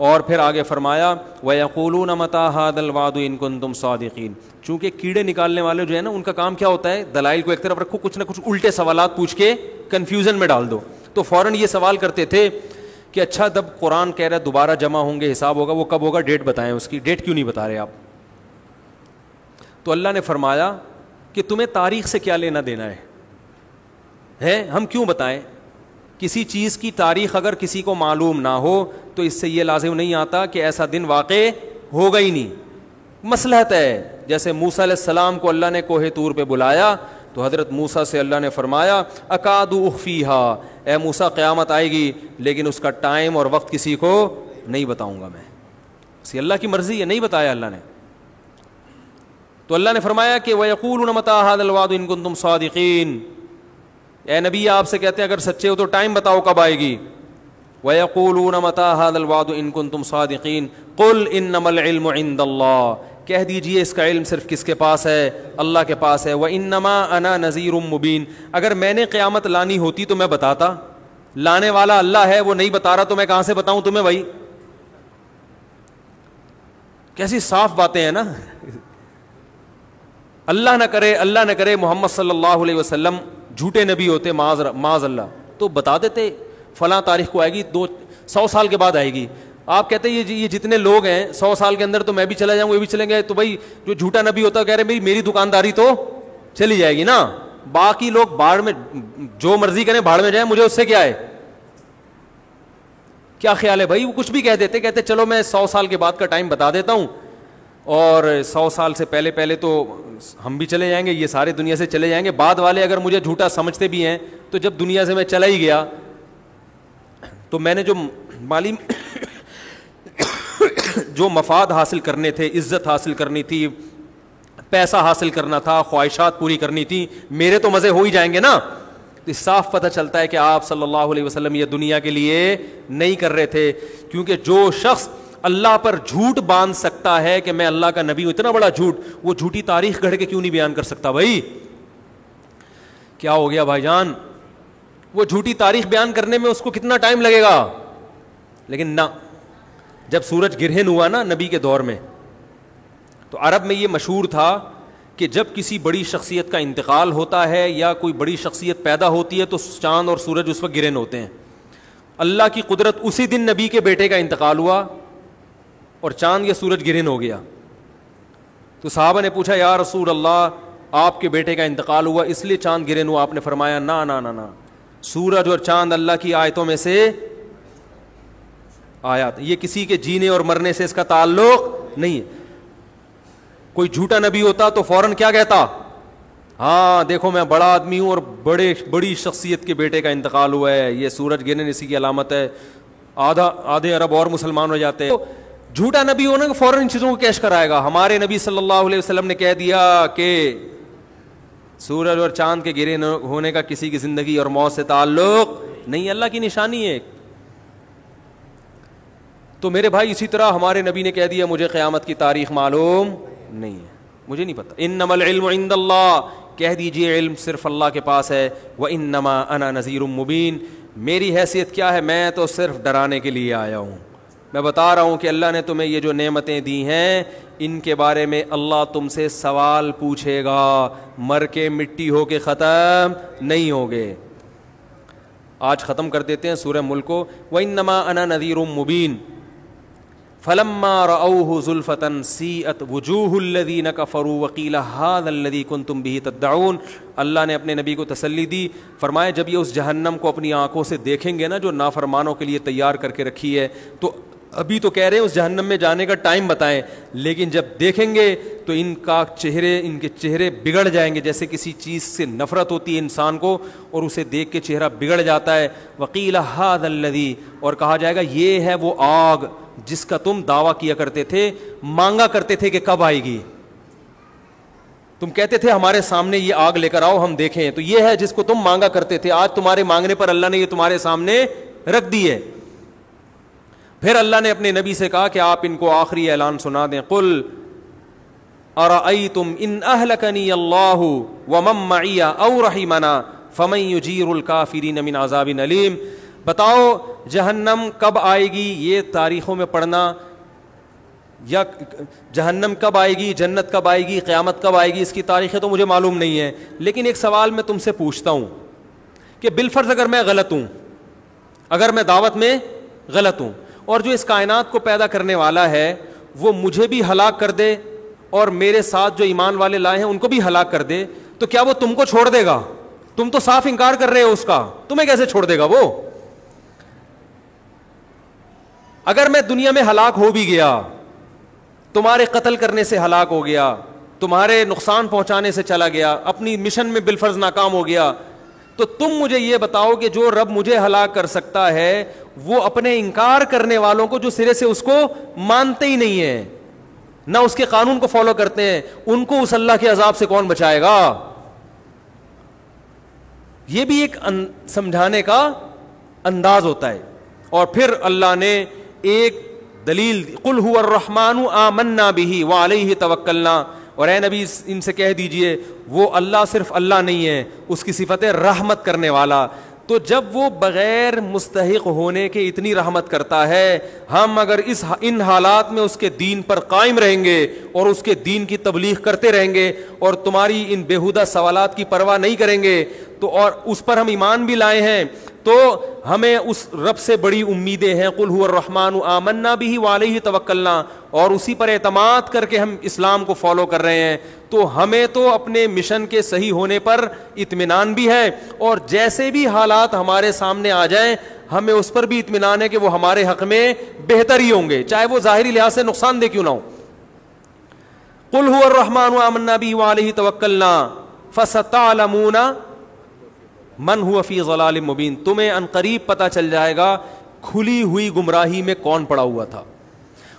اور پھر آگے فرمایا وَيَقُولُونَ مَتَىٰ هَٰذَا الْوَعْدُ إِن كُنتُمْ صَادِقِينَ. چونکہ کیڑے نکالنے والے جو ہے نا ان کا کام کیا ہوتا ہے, دلائل کو ایک طرف رکھو, کچھ نہ کچھ الٹے سوالات پوچھ کے کنفیوژن میں ڈال دو. تو فوراً یہ سوال کرتے تھے کہ اچھا جب قرآن کہہ رہا ہے دوبارہ جمع ہوں گے, حساب ہوگا, وہ کب ہوگا, ڈیٹ بتائیں, اس کی ڈیٹ کیوں نہیں بتا رہے آپ؟ تو اللہ نے فرمایا کہ تمہیں تاریخ سے کیا لینا دینا ہے, ہم کیوں بتائیں؟ کسی چیز کی تاریخ اگر کسی کو معلوم نہ ہو تو اس سے یہ لازم نہیں آتا کہ ایسا دن واقع ہوگا ہی نہیں. مصلحت ہے. جیسے موسیٰ علیہ السلام کو اللہ نے کوہ طور پہ بلایا تو حضرت موسیٰ سے اللہ نے فرمایا اکاد اخفیہا, اے موسیٰ قیامت آئے گی لیکن اس کا ٹائم اور وقت کسی کو نہیں بتاؤں گا میں. اسی اللہ کی مرضی ہے, نہیں بتایا اللہ نے. تو اللہ نے فرمایا کہ وَيَقُولُونَ مَتَىٰ هَٰذَا الْوَعْدُ إِن كُنتُمْ صَادِقِينَ, اے نبی آپ سے کہتے ہیں اگر سچے ہو تو ٹائم بتاؤ کب آئے گی. وَيَقُولُونَ مَتَىٰ هَٰذَا الْوَعْدُ إِن كُنتُمْ صَادِقِينَ قُلْ إِنَّمَا الْعِلْمُ عِندَ اللَّهِ, کہہ دیجئے اس کا علم صرف کس کے پاس ہے, اللہ کے پاس ہے. وَإِنَّمَا أَنَا نَذِيرٌ مُّبِينٌ, اگر میں نے قیامت لانی ہوتی تو میں بتاتا, لانے والا اللہ ہے, وہ نہیں بتا رہا تو میں کہاں سے بتاؤں تمہیں بھائی. کیسی صاف باتیں ہیں نا. اللہ نہ کرے محمد صلی اللہ علیہ وسلم جھوٹے نبی ہوتے, معاذ اللہ, تو بتا دیتے فلاں تاریخ کو آئے گی, 100 سال کے بعد آئے گی. آپ کہتے ہیں یہ جتنے لوگ ہیں 100 سال کے اندر تو میں بھی چلا جاؤں, وہ بھی چلیں گے, تو بھائی جو جھوٹا نبی ہوتا ہے کہہ رہے میری دکانداری تو چلی جائے گی نا, باقی لوگ بھاڑ میں جو مرضی کریں بھاڑ میں جائیں, مجھے اس سے کیا ہے. کیا خیال ہے بھائی, وہ کچھ بھی کہہ دیتے, کہتے چلو میں 100 سال کے بعد کا ٹائم بتا دیتا ہوں, اور 100 سال سے پہلے تو ہم بھی چلے جائیں گے, یہ سارے دنیا سے چلے جائیں گے. بعد والے اگر مجھے جھوٹا سمجھتے بھی ہیں تو جب دنیا سے میں چلا ہی گیا تو میں نے جو مالی جو مفاد حاصل کرنے تھے, عزت حاصل کرنی تھی, پیسہ حاصل کرنا تھا, خواہشات پوری کرنی تھی, میرے تو مزے ہو ہی جائیں گے نا. تو صاف پتہ چلتا ہے کہ آپ صلی اللہ علیہ وسلم یہ دنیا کے لیے نہیں کر رہے تھے, کیونکہ جو شخص اللہ پر جھوٹ باندھ سکتا ہے کہ میں اللہ کا نبی ہوں, اتنا بڑا جھوٹ, وہ جھوٹی تاریخ گھڑ کے کیوں نہیں بیان کر سکتا بھائی. کیا ہو گیا بھائی جان, وہ جھوٹی تاریخ بیان کرنے میں اس کو کتنا ٹائم لگے گا. لیکن نہ, جب سورج گرہن ہوا نا نبی کے دور میں, تو عرب میں یہ مشہور تھا کہ جب کسی بڑی شخصیت کا انتقال ہوتا ہے یا کوئی بڑی شخصیت پیدا ہوتی ہے تو چاند اور سورج اس وقت گرہن ہوتے ہیں. اللہ کی قدرت, اسی دن نبی کے بیٹے کا انتقال ہوا اور چاند یا سورج گرہن ہو گیا. تو صحابہ نے پوچھا یا رسول اللہ آپ کے بیٹے کا انتقال ہوا اس لیے چاند گرہن ہوا. آپ نے فرمایا نا نا نا نا, سورج اور چاند اللہ کی آیتوں میں سے آیات, یہ کسی کے جینے اور مرنے سے اس کا تعلق نہیں ہے. کوئی جھوٹا نبی ہوتا تو فوراً کیا کہتا, ہاں دیکھو میں بڑا آدمی ہوں اور بڑی شخصیت کے بیٹے کا انتقال ہوا ہے, یہ سورج گرہن اسی کی علامت ہے, آدھے عرب اور مسلمان ہو جاتے ہیں. جھوٹا نبی ہونا کہ فوراً ان چیزوں کو کیش کرائے گا. ہمارے نبی صلی اللہ علیہ وسلم نے کہہ دیا کہ سورج اور چاند کے گرہن ہونے کا کسی کی زندگی اور موت سے تعلق نہیں, اللہ کی نشانی ہے. تو میرے بھائی اسی طرح ہمارے نبی نے کہہ دیا مجھے قیامت کی تاریخ معلوم نہیں ہے, مجھے نہیں پتا. انما العلم عند اللہ, کہہ دیجئے علم صرف اللہ کے پاس ہے. وانما انا نذیر مبین, میری حیثیت کیا ہے, میں تو صرف ڈرانے کے لیے آیا ہوں. میں بتا رہا ہوں کہ اللہ نے تمہیں یہ جو نعمتیں دی ہیں ان کے بارے میں اللہ تم سے سوال پوچھے گا, مر کے مٹی ہو کے ختم نہیں ہوگے. آج ختم کر دیتے ہیں سورہ ملک کو. وانما انا نذیر مبین فلما رأوه زلفة سیئت وجوہ الذین کفروا وقیل ھذا الذی کنتم بہ تدعون. اللہ نے اپنے نبی کو تسلی دی, فرمایا جب یہ اس جہنم کو اپنی آنکھوں سے دیکھیں گے نا جو نافرمانوں کے لیے تیار کر کے رکھی ہے, تو ابھی تو کہہ رہے ہیں اس جہنم میں جانے کا ٹائم بتائیں, لیکن جب دیکھیں گے تو ان کے چہرے بگڑ جائیں گے. جیسے کسی چیز سے نفرت ہوتی ہے انسان کو اور اسے دیکھ کے چہرہ بگڑ جاتا ہے. وقیل ھذا الذی, اور کہا جائے گا یہ ہے وہ آگ جس کا تم دعویٰ کیا کرتے تھے, مانگا کرتے تھے کہ کب آئے گی. تم کہتے تھے ہمارے سامنے یہ آگ لے کر آؤ ہم دیکھیں, تو یہ ہے جس کو تم مانگا کرتے تھے. آج تمہارے مانگنے پر اللہ نے یہ تمہارے سامنے رکھ دی ہے. پھر اللہ نے اپنے نبی سے کہا کہ آپ ان کو آخری اعلان سنا دیں. قل ارأیتم ان اہلکنی اللہ ومن معی او رحمنا فمن یجیر الکافرین من عذاب علیم. بتاؤ جہنم کب آئے گی، یہ تاریخوں میں پڑھنا، یا جہنم کب آئے گی، جنت کب آئے گی، قیامت کب آئے گی، اس کی تاریخیں تو مجھے معلوم نہیں ہے. لیکن ایک سوال میں تم سے پوچھتا ہوں کہ بالفرض اگر میں غلط ہوں، اگر میں دعوت میں غلط ہوں، اور جو اس کائنات کو پیدا کرنے والا ہے وہ مجھے بھی ہلاک کر دے اور میرے ساتھ جو ایمان والے لائے ہیں ان کو بھی ہلاک کر دے، تو کیا وہ تم کو چھوڑ دے گا؟ تم تو صاف انکار کر رہے ہو اس کا، تمہیں کیسے چھوڑ دے گا وہ؟ اگر میں دنیا میں ہلاک ہو بھی گیا، تمہارے قتل کرنے سے ہلاک ہو گیا، تمہارے نقصان پہنچانے سے چلا گیا، اپنی مشن میں بالفرض ناکام ہو گیا، تو تم مجھے یہ بتاؤ کہ جو رب مجھے ہلاک کر سکتا ہے وہ اپنے انکار کرنے والوں کو جو سرے سے اس کو مانتے ہی نہیں ہیں، نہ اس کے قانون کو فالو کرتے ہیں، ان کو اس اللہ کے عذاب سے کون بچائے گا؟ یہ بھی ایک سمجھانے کا انداز ہوتا ہے. اور پھر اللہ نے ایک دلیل، قل هو الرحمن آمنا به وعلیہ توکلنا، اور اے نبی ان سے کہہ دیجئے وہ اللہ صرف اللہ نہیں ہے، اس کی صفت ہے رحمت کرنے والا. تو جب وہ بغیر مستحق ہونے کے اتنی رحمت کرتا ہے، ہم اگر ان حالات میں اس کے دین پر قائم رہیں گے اور اس کے دین کی تبلیغ کرتے رہیں گے اور تمہاری ان بیہودہ سوالات کی پرواہ نہیں کریں گے تو، اور اس پر ہم ایمان بھی لائے ہیں، تو ہمیں اس رب سے بڑی امیدیں ہیں. قل هو الرحمن آمنا به وعلیہ توکلنا، اور اسی پر اعتماد کر کے ہم اسلام کو فالو کر رہے ہیں. تو ہمیں تو اپنے مشن کے صحیح ہونے پر اطمینان بھی ہے، اور جیسے بھی حالات ہمارے سامنے آ جائیں ہمیں اس پر بھی اطمینان ہے کہ وہ ہمارے حق میں بہتر ہی ہوں گے، چاہے وہ ظاہری لحاظ سے نقصان دہ کیوں نہ ہو. قل هو الرحمن آمنا به وعلیہ توکلنا فستعلمون من هو فی ضلال مبین، تمہیں عنقریب پتہ چل جائے گا کھلی ہوئی گمراہی میں کون پڑا ہوا تھا.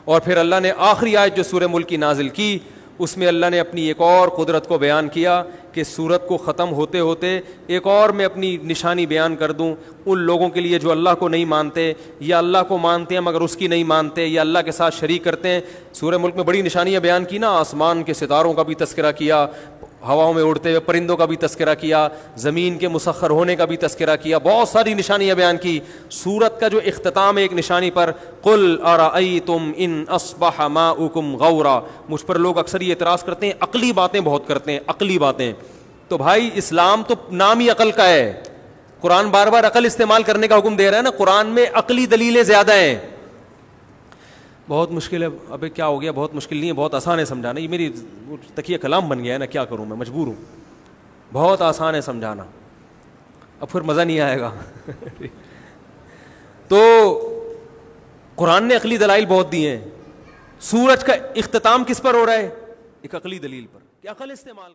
اور پھر اللہ نے آخری آیت جو سورہ ملک کی نازل کی، اس میں اللہ نے اپنی ایک اور قدرت کو بیان کیا کہ سورت کو ختم ہوتے ہوتے ایک اور میں اپنی نشانی بیان کر دوں ان لوگوں کے لیے جو اللہ کو نہیں مانتے، یا اللہ کو مانتے ہیں مگر اس کی نہیں مانتے، یا اللہ کے ساتھ شریک کرتے ہیں. سورہ ملک میں بڑی نشانیاں بیان کی نا، آسمان کے ستاروں کا بھی تذکرہ کیا، ہواؤں میں اڑتے ہوئے پرندوں کا بھی تذکرہ کیا، زمین کے مسخر ہونے کا بھی تذکرہ کیا، بہت ساری نشانیاں بیان کی. سورت کا جو اختتام ہے ایک نشانی پر، قل ارأیتم ان اصبح ماؤکم غورا. مجھ پر لوگ اکثر یہ اعتراض کرتے ہیں عقلی باتیں بہت کرتے ہیں، عقلی باتیں. تو بھائی اسلام تو نام ہی عقل کا ہے، قرآن بار بار عقل استعمال کرنے کا حکم دے رہا ہے نا، قرآن میں عقلی دلیلیں زیادہ ہیں. بہت مشکل ہے، ابے کیا ہو گیا، بہت مشکل نہیں ہے، بہت آسان ہے سمجھانا. یہ میری تکیہ کلام بن گیا ہے نا، کیا کروں میں، مجبور ہوں. بہت آسان ہے سمجھانا، اب پھر مزہ نہیں آئے گا. تو قرآن نے عقلی دلائل بہت دی ہیں. سورج کا اختتام کس پر ہو رہا ہے؟ ایک عقلی دلیل پر کہ عقل استعمال